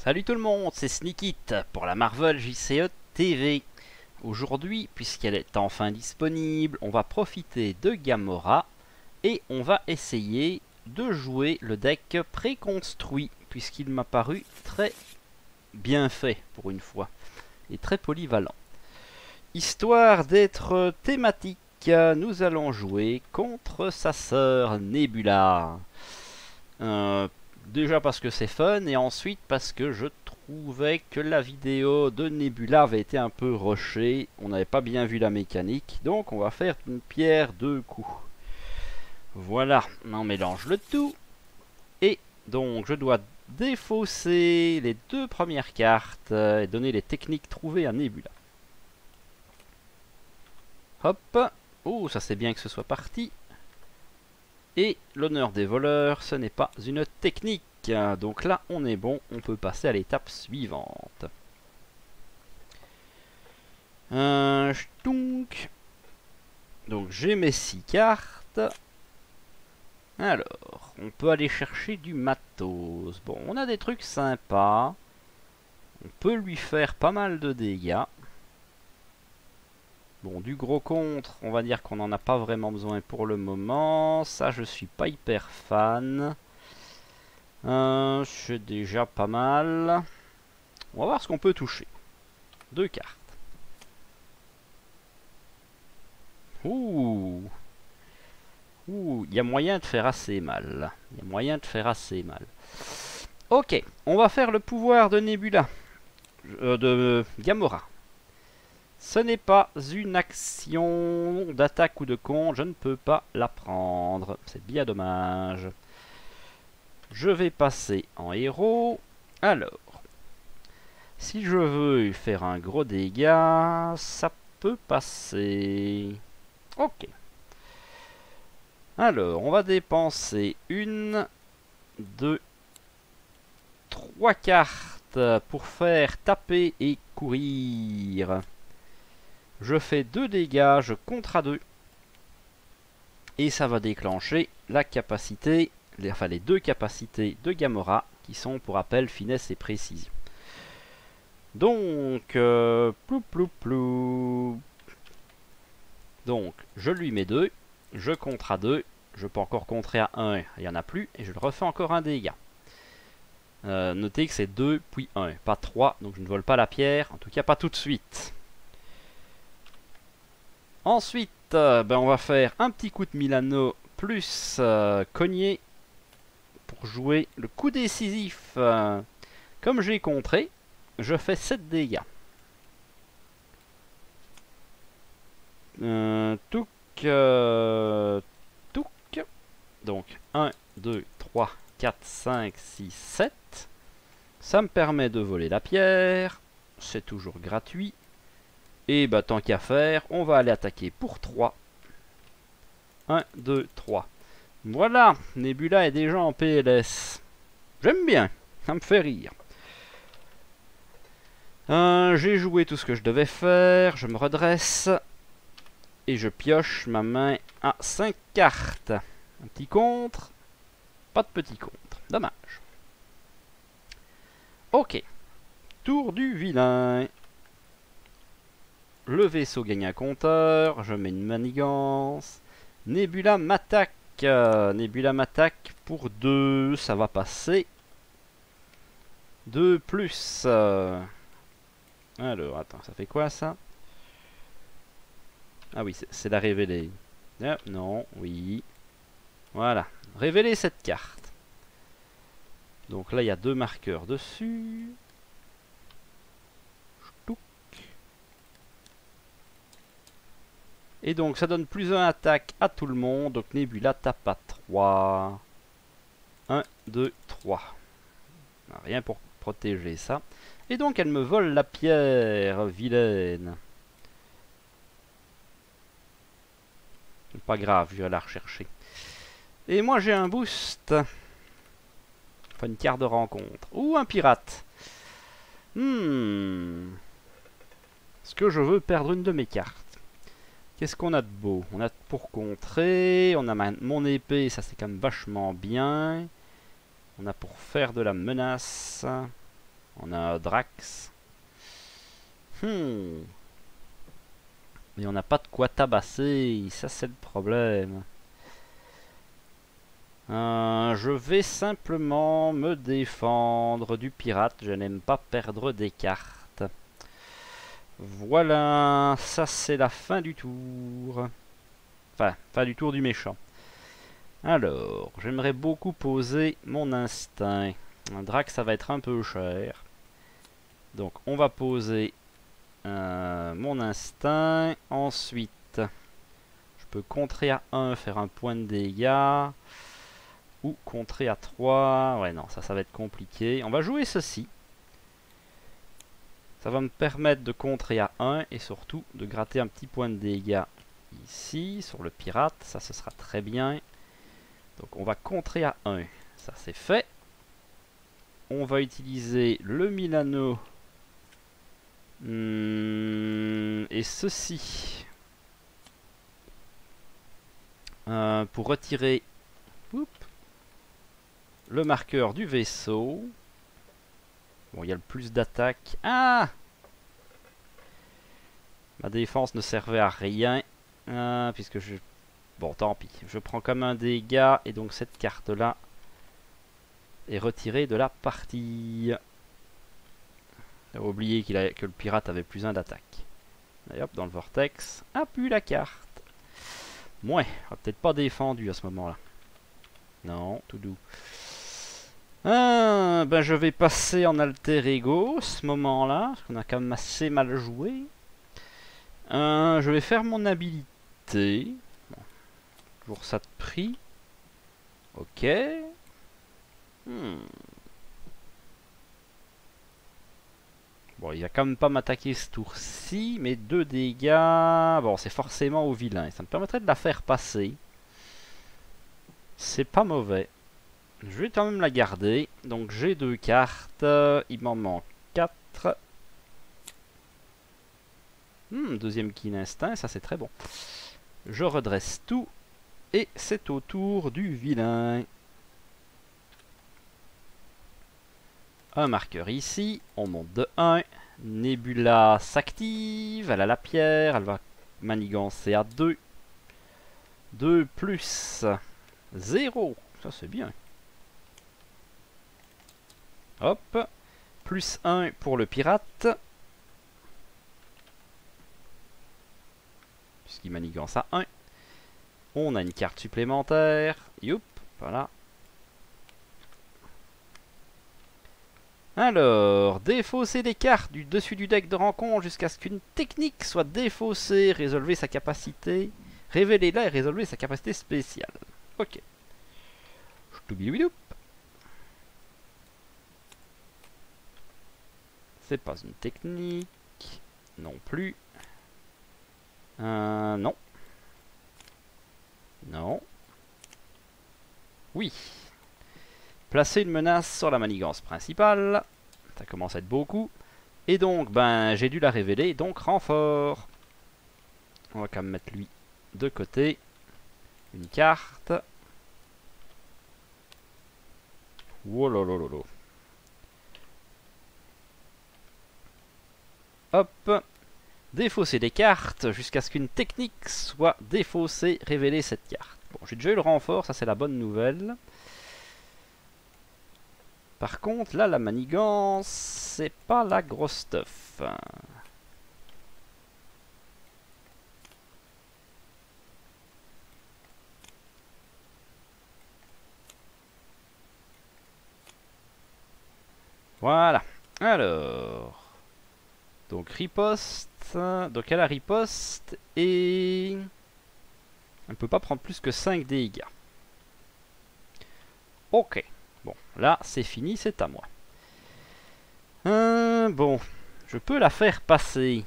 Salut tout le monde, c'est Sneakit pour la Marvel JCE TV. Aujourd'hui, puisqu'elle est enfin disponible, on va profiter de Gamora et on va essayer de jouer le deck préconstruit, puisqu'il m'a paru très bien fait pour une fois et très polyvalent. Histoire d'être thématique, nous allons jouer contre sa sœur Nebula. Déjà parce que c'est fun, et ensuite parce que je trouvais que la vidéo de Nebula avait été un peu rushée. On n'avait pas bien vu la mécanique, donc on va faire une pierre deux coups. Voilà, on mélange le tout. Et donc je dois défausser les deux premières cartes et donner les techniques trouvées à Nebula. Hop, oh ça c'est bien que ce soit parti. Et l'honneur des voleurs, ce n'est pas une technique. Donc là, on est bon, on peut passer à l'étape suivante. Ch'tounk. Donc j'ai mes 6 cartes. Alors, on peut aller chercher du matos. Bon, on a des trucs sympas. On peut lui faire pas mal de dégâts. Bon, du gros contre, on va dire qu'on n'en a pas vraiment besoin pour le moment. Ça, je suis pas hyper fan. C'est déjà pas mal. On va voir ce qu'on peut toucher. 2 cartes. Ouh. Ouh, il y a moyen de faire assez mal. Il y a moyen de faire assez mal. Ok, on va faire le pouvoir de Nebula. De Gamora. Ce n'est pas une action d'attaque ou de compte, je ne peux pas la prendre. C'est bien dommage. Je vais passer en héros. Alors, si je veux faire un gros dégât, ça peut passer. Ok. Alors, on va dépenser 1, 2, 3 cartes pour faire taper et courir. Je fais 2 dégâts, je contre à 2. Et ça va déclencher la capacité, les 2 capacités de Gamora, qui sont pour rappel finesse et précision. Donc, plou plou plou. Donc, je lui mets 2, je contre à 2, je peux encore contrer à 1, il n'y en a plus, et je le refais encore un dégât. Notez que c'est 2 puis 1, pas 3, donc je ne vole pas la pierre, en tout cas pas tout de suite. Ensuite, on va faire un petit coup de Milano plus cogner pour jouer le coup décisif. Comme j'ai contré, je fais 7 dégâts. Touc, touc. Donc 1, 2, 3, 4, 5, 6, 7. Ça me permet de voler la pierre. C'est toujours gratuit. Et bah tant qu'à faire, on va aller attaquer pour 3. 1, 2, 3. Voilà, Nebula est déjà en PLS. J'aime bien, ça me fait rire. J'ai joué tout ce que je devais faire, je me redresse. Et je pioche ma main à 5 cartes. Un petit contre. Pas de petit contre, dommage. Ok, tour du vilain. Le vaisseau gagne un compteur, je mets une manigance. Nebula m'attaque. Nebula m'attaque pour 2, ça va passer. 2 plus. Alors, attends, ça fait quoi ça? Ah oui, c'est la révéler. Ah, non, oui. Voilà, révéler cette carte. Donc là, il y a 2 marqueurs dessus. Et donc ça donne plus 1 attaque à tout le monde. Donc Nebula tape à 3. 1, 2, 3. Rien pour protéger ça. Et donc elle me vole la pierre, vilaine. Pas grave, je vais la rechercher. Et moi j'ai un boost. Enfin une carte de rencontre. Ou un pirate. Est-ce que je veux perdre une de mes cartes? Qu'est-ce qu'on a de beau? On a pour contrer, on a mon épée, ça c'est quand même vachement bien. On a pour faire de la menace. On a Drax. Mais on n'a pas de quoi tabasser. Ça, c'est le problème. Je vais simplement me défendre du pirate. Je n'aime pas perdre des cartes. Voilà. Ça, c'est la fin du tour. Enfin, fin du tour du méchant. Alors, j'aimerais beaucoup poser mon instinct. Un Drax, ça va être un peu cher. Donc, on va poser mon instinct. Ensuite, je peux contrer à 1, faire un point de dégâts. Ou contrer à 3. Ouais, non, ça va être compliqué. On va jouer ceci. Ça va me permettre de contrer à 1 et surtout de gratter un petit point de dégâts ici, sur le pirate. Ça, ce sera très bien. Donc, on va contrer à 1. Ça, c'est fait. On va utiliser le Milano. Et ceci. Pour retirer le marqueur du vaisseau. Bon, il y a le plus d'attaque. Ah! Ma défense ne servait à rien. Puisque je... Bon, tant pis. Je prends comme un dégât. Et donc cette carte-là est retirée de la partie. J'avais oublié que le pirate avait plus 1 d'attaque. Et hop, dans le vortex. Ah, plus la carte. Ouais, on va peut-être pas défendu à ce moment-là. Non, tout doux. Ben je vais passer en alter ego ce moment-là, parce qu'on a quand même assez mal joué. Je vais faire mon habilité. Bon, toujours ça de prix. Ok. Bon, il va quand même pas m'attaquer ce tour-ci, mais 2 dégâts. Bon, c'est forcément au vilain. Ça me permettrait de la faire passer. C'est pas mauvais. Je vais quand même la garder. Donc j'ai 2 cartes. Il m'en manque 4. Deuxième kill instinct, ça c'est très bon. Je redresse tout. Et c'est au tour du vilain. Un marqueur ici. On monte de 1. Nebula s'active. Elle a la pierre. Elle va manigancer à 2. 2 plus 0. Ça c'est bien. Hop. Plus 1 pour le pirate. Puisqu'il manigance à 1. On a une carte supplémentaire. Youp. Voilà. Alors, défausser des cartes du dessus du deck de rencontre jusqu'à ce qu'une technique soit défaussée. Résolvez sa capacité. Révélez-la et résolvez sa capacité spéciale. Ok. Ch'toubilouidoup. C'est pas une technique. Non plus. Non. Non. Oui. Placer une menace sur la manigance principale. Ça commence à être beaucoup. Et donc, ben, j'ai dû la révéler. Donc, renfort. On va quand même mettre lui de côté. Une carte. Wololololo. Hop. Défausser des cartes jusqu'à ce qu'une technique soit défaussée. Révéler cette carte. Bon, j'ai déjà eu le renfort. Ça, c'est la bonne nouvelle. Par contre, là, la manigance, c'est pas la grosse stuff. Voilà. Alors. Donc, riposte. Donc, elle a riposte. Et... elle ne peut pas prendre plus que 5 dégâts. Ok. Bon, là, c'est fini, c'est à moi. Bon, je peux la faire passer.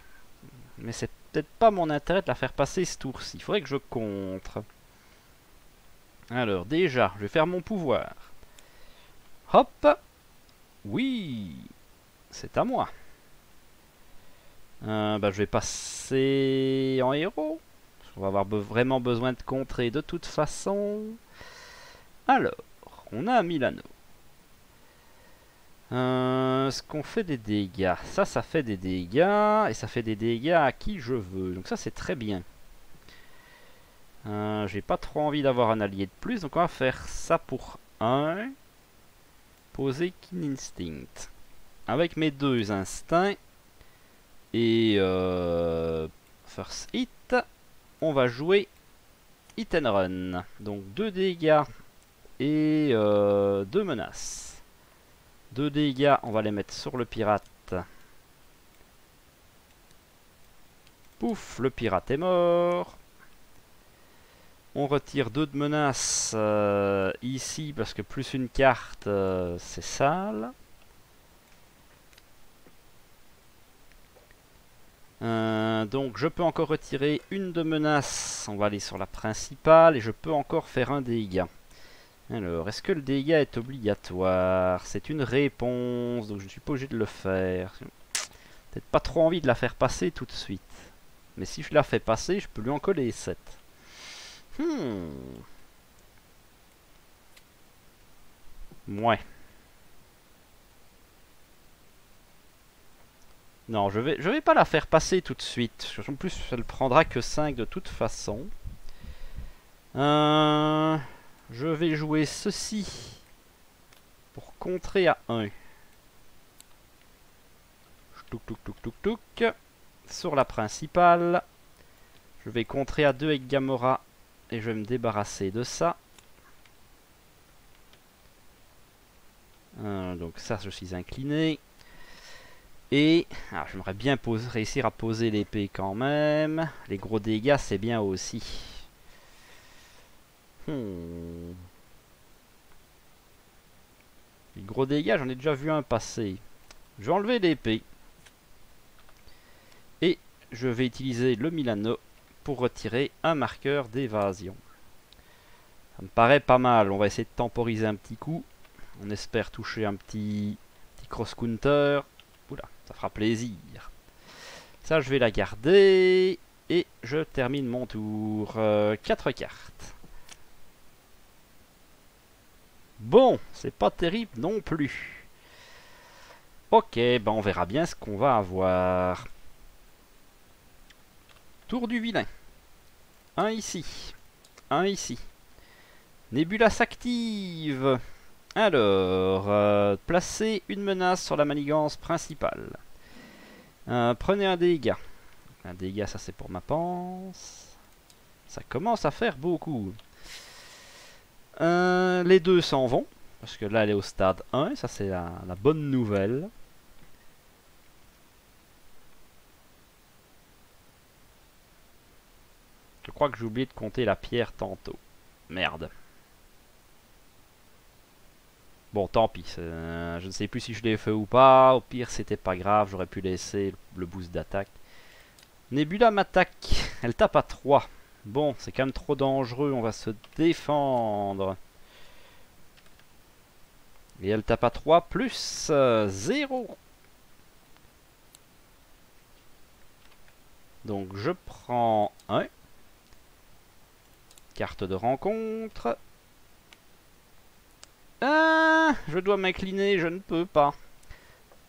Mais c'est peut-être pas mon intérêt de la faire passer ce tour-ci. Il faudrait que je contre. Alors, déjà, je vais faire mon pouvoir. Hop. Oui. C'est à moi. Bah, je vais passer en héros. On va avoir vraiment besoin de contrer de toute façon. Alors, on a un Milano. Est-ce qu'on fait des dégâts? Ça fait des dégâts. Et ça fait des dégâts à qui je veux. Donc ça, c'est très bien. J'ai pas trop envie d'avoir un allié de plus. Donc on va faire ça pour 1. Poser Keen Instinct. Avec mes 2 instincts. Et First Hit. On va jouer Hit and Run. Donc 2 dégâts. Et 2 menaces. 2 dégâts, on va les mettre sur le pirate. Pouf, le pirate est mort. On retire 2 de menaces ici, parce que plus une carte, c'est sale. Donc je peux encore retirer une de menace. On va aller sur la principale, et je peux encore faire un dégât. Alors, est-ce que le dégât est obligatoire? C'est une réponse, donc je ne suis pas obligé de le faire. Peut-être pas trop envie de la faire passer tout de suite. Mais si je la fais passer, je peux lui en coller 7. Ouais. Non, je vais pas la faire passer tout de suite. En plus, elle prendra que 5 de toute façon. Je vais jouer ceci pour contrer à 1. Touc touc touc touc touc. Sur la principale. Je vais contrer à 2 avec Gamora. Et je vais me débarrasser de ça. Donc ça, je suis incliné. Et j'aimerais bien réussir à poser l'épée quand même. Les gros dégâts, c'est bien aussi. Les gros dégâts, j'en ai déjà vu un passer. Je vais enlever l'épée. Et je vais utiliser le Milano pour retirer un marqueur d'évasion. Ça me paraît pas mal. On va essayer de temporiser un petit coup. On espère toucher un petit cross-counter. Oula, ça fera plaisir. Ça, je vais la garder. Et je termine mon tour. 4 cartes. Bon, c'est pas terrible non plus. Ok, ben on verra bien ce qu'on va avoir. Tour du vilain. Un ici. Un ici. Nebula s'active. Alors, placez une menace sur la manigance principale. Prenez un dégât. Un dégât, ça c'est pour ma panse. Ça commence à faire beaucoup. Les 2 s'en vont. Parce que là, elle est au stade 1. Ça, c'est la bonne nouvelle. Je crois que j'ai oublié de compter la pierre tantôt. Merde. Bon, tant pis. Je ne sais plus si je l'ai fait ou pas. Au pire, c'était pas grave. J'aurais pu laisser le boost d'attaque. Nebula m'attaque. Elle tape à 3. Bon, c'est quand même trop dangereux. On va se défendre. Et elle tape à 3 plus 0. Donc je prends 1. Carte de rencontre. Je dois m'incliner, je ne peux pas.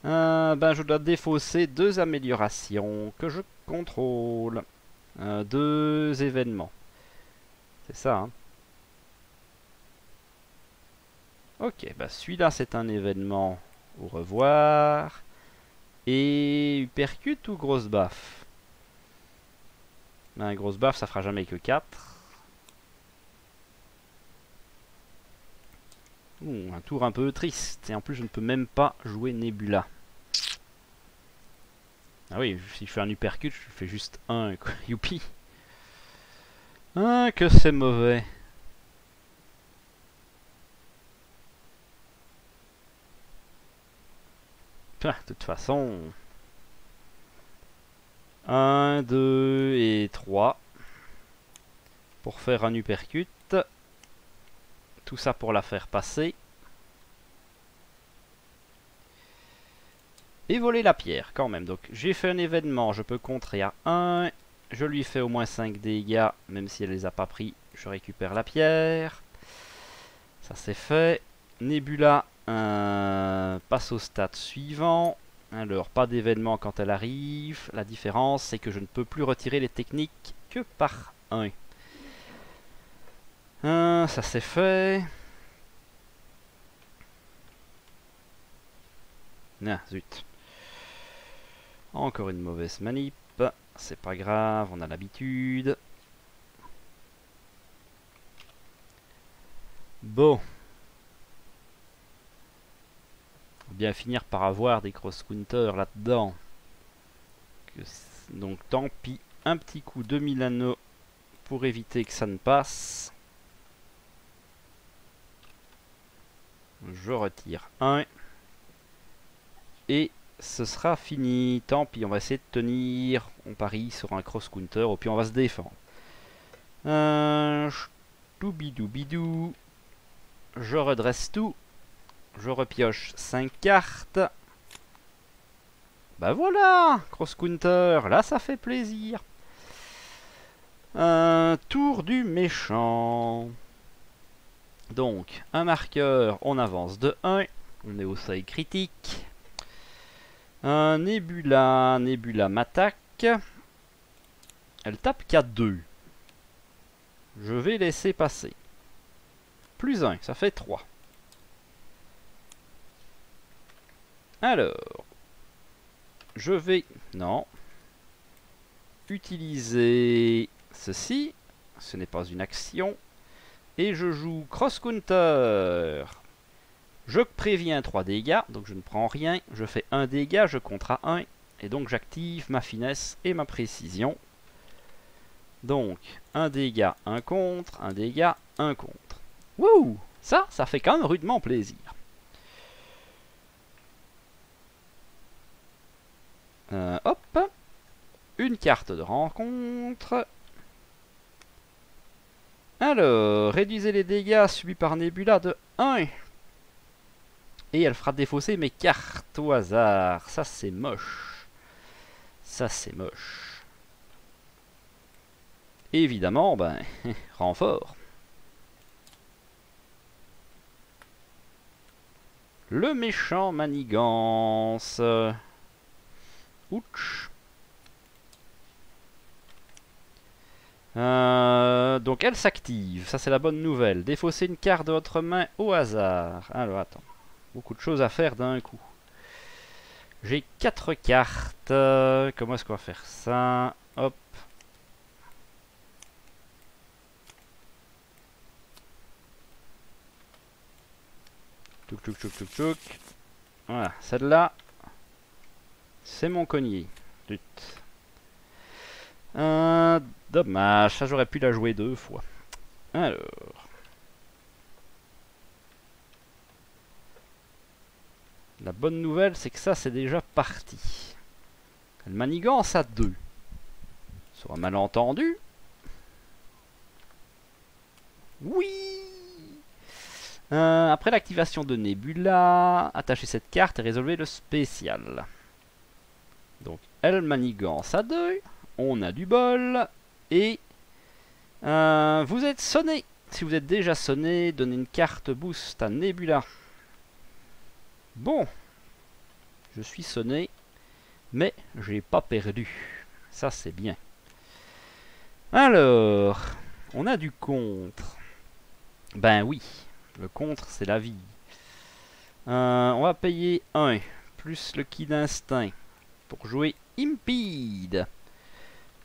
Ben je dois défausser 2 améliorations que je contrôle. 2 événements. C'est ça, hein. Ok, bah celui-là c'est un événement. Au revoir. Et percute ou grosse baffe? Ben, grosse baffe ça fera jamais que 4. Un tour un peu triste. Et en plus je ne peux même pas jouer Nebula. Ah oui, si je fais un uppercut, je fais juste 1, quoi. Youpi. Ah, que c'est mauvais. De toute façon... 1, 2 et 3. Pour faire un uppercut. Tout ça pour la faire passer. Et voler la pierre quand même. Donc j'ai fait un événement, je peux contrer à 1. Je lui fais au moins 5 dégâts, même si elle les a pas pris. Je récupère la pierre. Ça c'est fait. Nebula Passe au stade suivant. Alors, pas d'événement quand elle arrive. La différence, c'est que je ne peux plus retirer les techniques que par un. Ça c'est fait. Ah, zut. Encore une mauvaise manip. C'est pas grave, on a l'habitude. Bon. On va bien finir par avoir des cross-counters là-dedans. Donc tant pis. Un petit coup de Milano pour éviter que ça ne passe. Je retire un. Et ce sera fini. Tant pis, on va essayer de tenir. On parie sur un cross-counter. Et puis on va se défendre. Doubidou. Je redresse tout. Je repioche 5 cartes. Bah voilà, cross-counter. Là, ça fait plaisir. Tour du méchant. Donc, un marqueur, on avance de 1. On est au seuil critique. Un Nebula m'attaque. Elle tape qu'à 2. Je vais laisser passer. Plus 1, ça fait 3. Alors, je vais... Non. Utiliser ceci. Ce n'est pas une action. Et je joue cross-counter. Je préviens 3 dégâts, donc je ne prends rien. Je fais 1 dégât, je compte à 1. Et donc j'active ma finesse et ma précision. Donc, 1 dégât, 1 contre, 1 dégât, 1 contre. Wouh! Ça fait quand même rudement plaisir. Hop. Une carte de rencontre. Alors, réduisez les dégâts subis par Nebula de 1. Et elle fera défausser mes cartes au hasard. Ça, c'est moche. Ça, c'est moche. Évidemment, ben, renfort. Le méchant manigance. Ouch. Donc elle s'active, ça c'est la bonne nouvelle. Défausser une carte de votre main au hasard. Alors attends, beaucoup de choses à faire d'un coup. J'ai 4 cartes. Comment est-ce qu'on va faire ça? Hop. Tchouk. Voilà, celle-là, c'est mon cogné. Dommage, ça j'aurais pu la jouer 2 fois. Alors. La bonne nouvelle, c'est que ça, c'est déjà parti. Elle manigance à 2. Sur un malentendu. Oui! Après l'activation de Nebula, attachez cette carte et résolvez le spécial. Donc, elle manigance à 2. On a du bol. Et vous êtes sonné. Si vous êtes déjà sonné, donnez une carte boost à Nebula. Bon. Je suis sonné. Mais j'ai pas perdu. Ça, c'est bien. Alors, on a du contre. Ben oui. Le contre, c'est la vie. On va payer 1. Plus le ki d'instinct. Pour jouer Impede.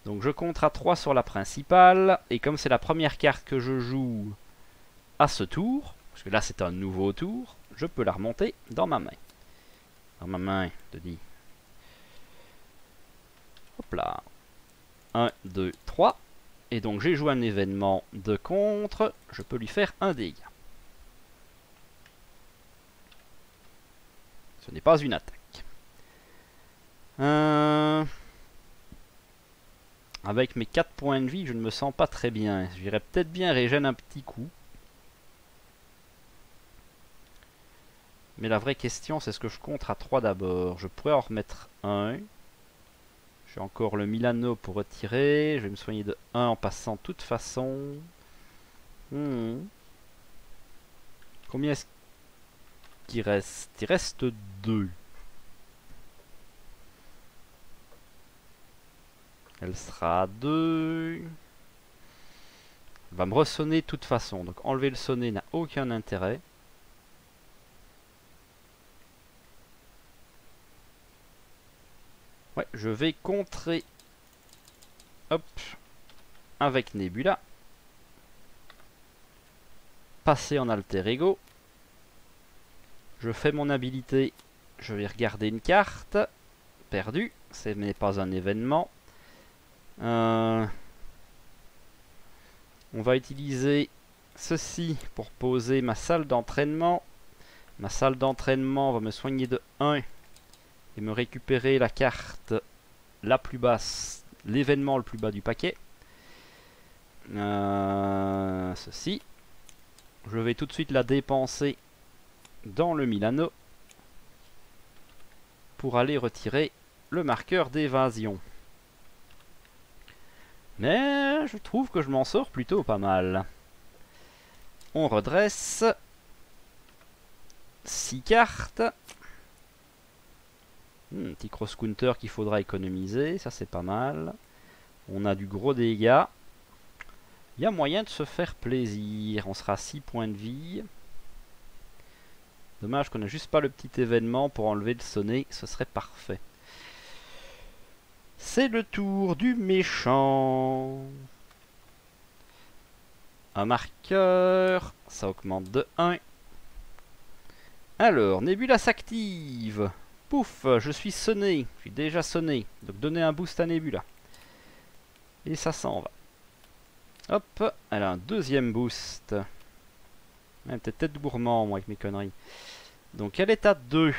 Donc je compte à 3 sur la principale. Et comme c'est la première carte que je joue à ce tour, parce que là c'est un nouveau tour, je peux la remonter dans ma main. Dans ma main, te dis. Hop là. 1, 2, 3. Et donc j'ai joué un événement de contre. Je peux lui faire un dégât. Ce n'est pas une attaque. Avec mes 4 points de vie, je ne me sens pas très bien. J'irais peut-être bien régénérer un petit coup. Mais la vraie question, c'est ce que je compte à 3 d'abord. Je pourrais en remettre 1. J'ai encore le Milano pour retirer. Je vais me soigner de 1 en passant de toute façon. Combien est-ce... qui reste? Il reste 2. Elle sera à 2. Elle va me ressonner de toute façon. Donc enlever le sonnet n'a aucun intérêt. Ouais, je vais contrer. Hop. Avec Nebula. Passer en alter ego. Je fais mon habilité. Je vais regarder une carte. Perdu. Ce n'est pas un événement. On va utiliser ceci pour poser ma salle d'entraînement. Ma salle d'entraînement va me soigner de 1 et me récupérer la carte la plus basse, l'événement le plus bas du paquet. Ceci. Je vais tout de suite la dépenser dans le Milano pour aller retirer le marqueur d'évasion. Mais je trouve que je m'en sors plutôt pas mal. On redresse 6 cartes. Petit cross-counter qu'il faudra économiser, ça c'est pas mal. On a du gros dégât. Il y a moyen de se faire plaisir. On sera à 6 points de vie. Dommage qu'on n'a juste pas le petit événement pour enlever le sonnet, ce serait parfait. C'est le tour du méchant. Un marqueur, ça augmente de 1. Alors, Nebula s'active. Pouf, je suis sonné. Je suis déjà sonné. Donc donnez un boost à Nebula. Et ça s'en va. Hop, elle a un deuxième boost. Ouais, peut-être gourmand, moi, avec mes conneries. Donc elle est à 2.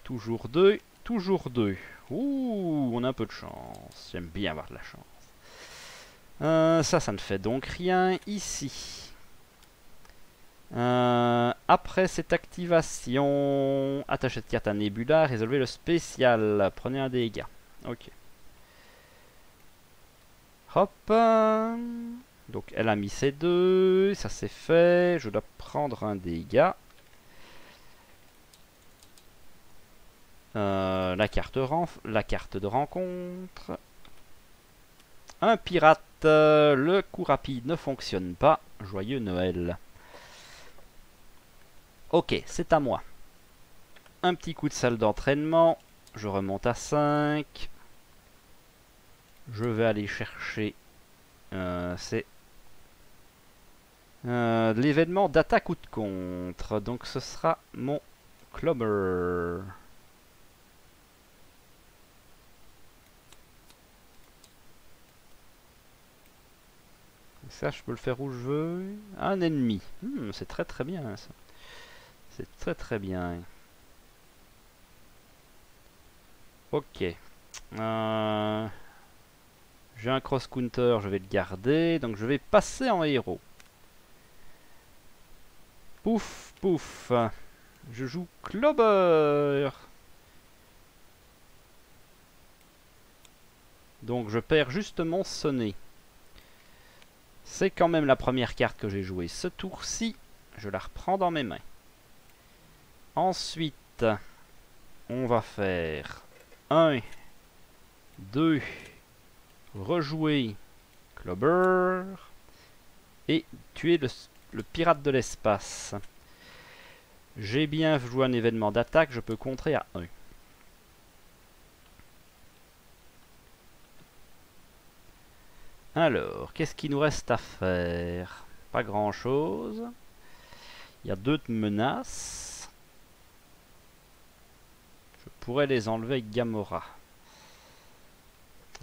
Toujours 2. Toujours 2. Ouh, on a un peu de chance. J'aime bien avoir de la chance. Ça ne fait donc rien ici. Après cette activation, attachez cette carte à Nebula, résolvez le spécial. Prenez un dégât. Ok. Hop. Donc elle a mis ses 2. Ça c'est fait. Je dois prendre un dégât. La carte de rencontre. Un pirate. Le coup rapide ne fonctionne pas. Joyeux Noël. Ok, c'est à moi. Un petit coup de salle d'entraînement. Je remonte à 5. Je vais aller chercher... c'est... l'événement d'attaque ou de contre. Donc ce sera mon Clobber. Ça, je peux le faire où je veux. Un ennemi. C'est très très bien ça. C'est très très bien. Ok. J'ai un cross-counter, je vais le garder. Donc je vais passer en héros. Pouf, pouf. Je joue Clobber. Donc je perds juste mon sonnet. C'est quand même la première carte que j'ai jouée ce tour-ci. Je la reprends dans mes mains. Ensuite, on va faire 1, 2, rejouer Clobber et tuer le pirate de l'espace. J'ai bien joué un événement d'attaque, je peux contrer à 1. Alors, qu'est-ce qu'il nous reste à faire? Pas grand-chose. Il y a 2 menaces. Je pourrais les enlever avec Gamora.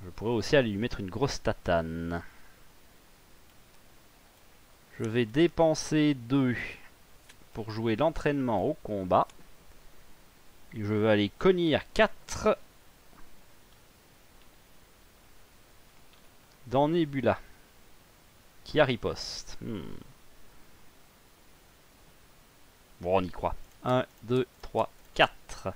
Je pourrais aussi aller lui mettre une grosse tatane. Je vais dépenser 2 pour jouer l'entraînement au combat. Et je vais aller cogner 4 dans Nebula, qui a riposte. Bon, on y croit. 1, 2, 3, 4.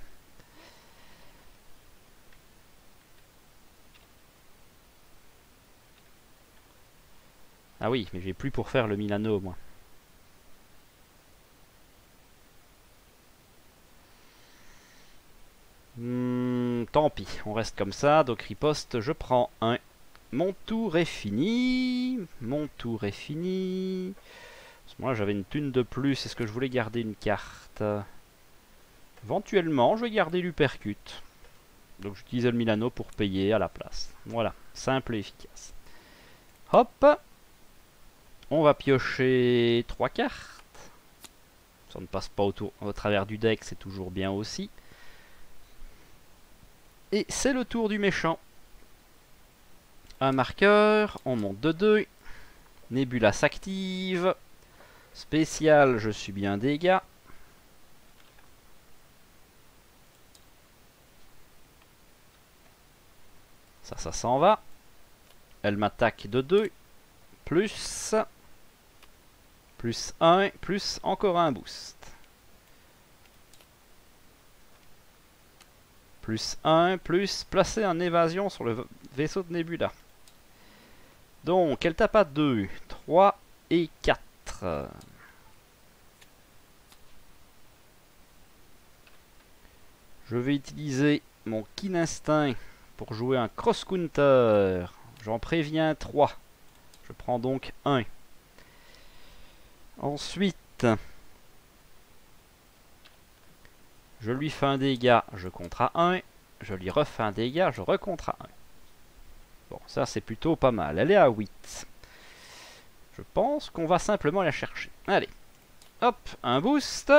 Ah oui, mais j'ai plus pour faire le Milano, moi. tant pis, on reste comme ça. Donc riposte, je prends un. Mon tour est fini. Mon tour est fini. Moi j'avais une thune de plus. Est-ce que je voulais garder une carte? Éventuellement, je vais garder l'Upercute. Donc j'utilise le Milano pour payer à la place. Voilà, simple et efficace. Hop. On va piocher 3 cartes. Ça ne passe pas au travers du deck, c'est toujours bien aussi. Et c'est le tour du méchant. Un marqueur, on monte de 2. Nebula s'active. Spécial, je subis un dégât. Ça s'en va. Elle m'attaque de 2. Plus 1, plus encore un boost. Plus 1, plus placer un évasion sur le vaisseau de Nebula. Donc, elle tape à 2, 3 et 4. Je vais utiliser mon Keen Instinct pour jouer un Cross Counter. J'en préviens 3. Je prends donc 1. Ensuite, je lui fais un dégât, je contre à 1. Je lui refais un dégât, je recontre à 1. Bon, ça c'est plutôt pas mal. Elle est à 8. Je pense qu'on va simplement la chercher. Allez. Hop, un boost.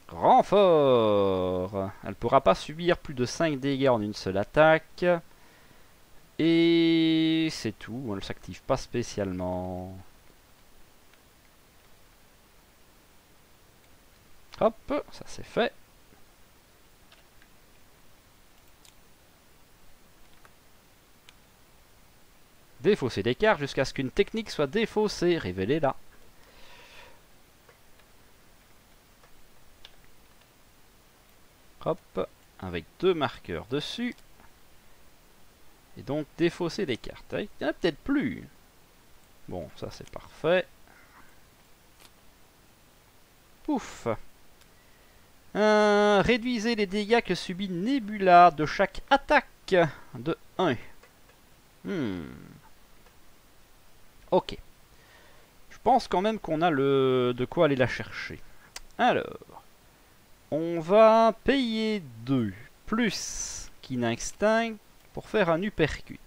Renfort. Elle ne pourra pas subir plus de 5 dégâts en une seule attaque. Et c'est tout. Elle ne s'active pas spécialement. Hop, ça c'est fait. Défausser des cartes jusqu'à ce qu'une technique soit défaussée. Révélez-la. Hop, avec 2 marqueurs dessus. Et donc défausser des cartes. Il n'y en a peut-être plus. Bon, ça c'est parfait. Pouf. Réduisez les dégâts que subit Nebula de chaque attaque de 1. Ok. Je pense quand même qu'on a de quoi aller la chercher. Alors, on va payer 2 plus Keen Instinct pour faire un Uppercut.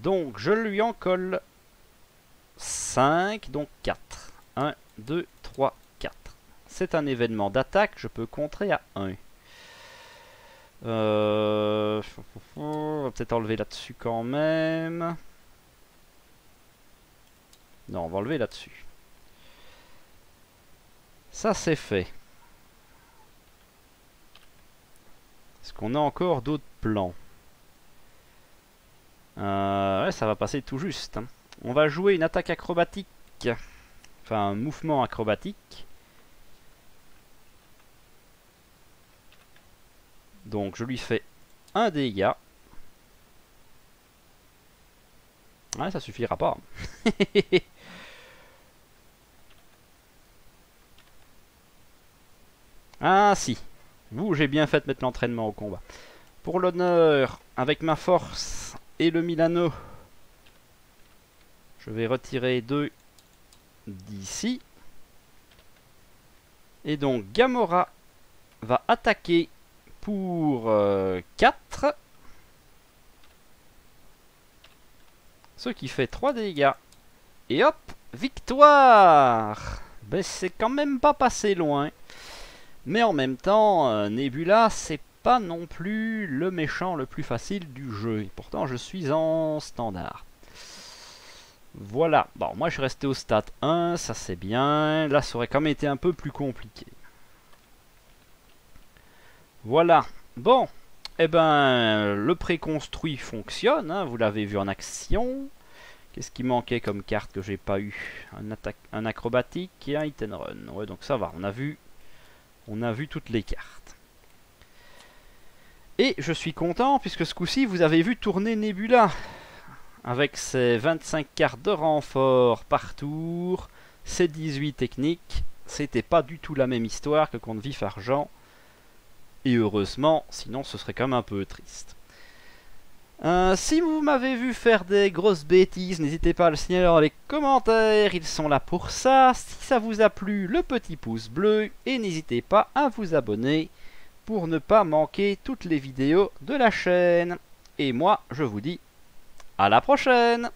Donc, je lui en colle 5, donc 4. 1, 2, 3, 4. C'est un événement d'attaque, je peux contrer à 1. On va peut-être enlever là-dessus quand même. Non, on va enlever là-dessus. Ça, c'est fait. Est-ce qu'on a encore d'autres plans? Ouais, ça va passer tout juste. Hein. On va jouer une attaque acrobatique. Enfin, un mouvement acrobatique. Donc, je lui fais un dégât. Ouais, ça suffira pas. Ah, si. Vous, j'ai bien fait de mettre l'entraînement au combat. Pour l'honneur, avec ma force et le Milano, je vais retirer 2 d'ici. Et donc, Gamora va attaquer pour 4. Ce qui fait 3 dégâts. Et hop, victoire! Ben, c'est quand même pas passé loin. Mais en même temps, Nebula, c'est pas non plus le méchant le plus facile du jeu. Et pourtant, je suis en standard. Voilà. Bon, moi, je suis resté au stade 1. Ça, c'est bien. Là, ça aurait quand même été un peu plus compliqué. Voilà. Bon. Eh ben, le préconstruit fonctionne. Hein, vous l'avez vu en action. Qu'est-ce qui manquait comme carte que j'ai pas eu? Un acrobatique et un hit and run. Ouais, donc ça va. On a vu toutes les cartes. Et je suis content puisque ce coup-ci, vous avez vu tourner Nebula. Avec ses 25 cartes de renfort par tour, ses 18 techniques. C'était pas du tout la même histoire que contre Vif Argent. Et heureusement, sinon ce serait quand même un peu triste. Si vous m'avez vu faire des grosses bêtises, n'hésitez pas à le signaler dans les commentaires, ils sont là pour ça. Si ça vous a plu, le petit pouce bleu, et n'hésitez pas à vous abonner pour ne pas manquer toutes les vidéos de la chaîne. Et moi, je vous dis à la prochaine!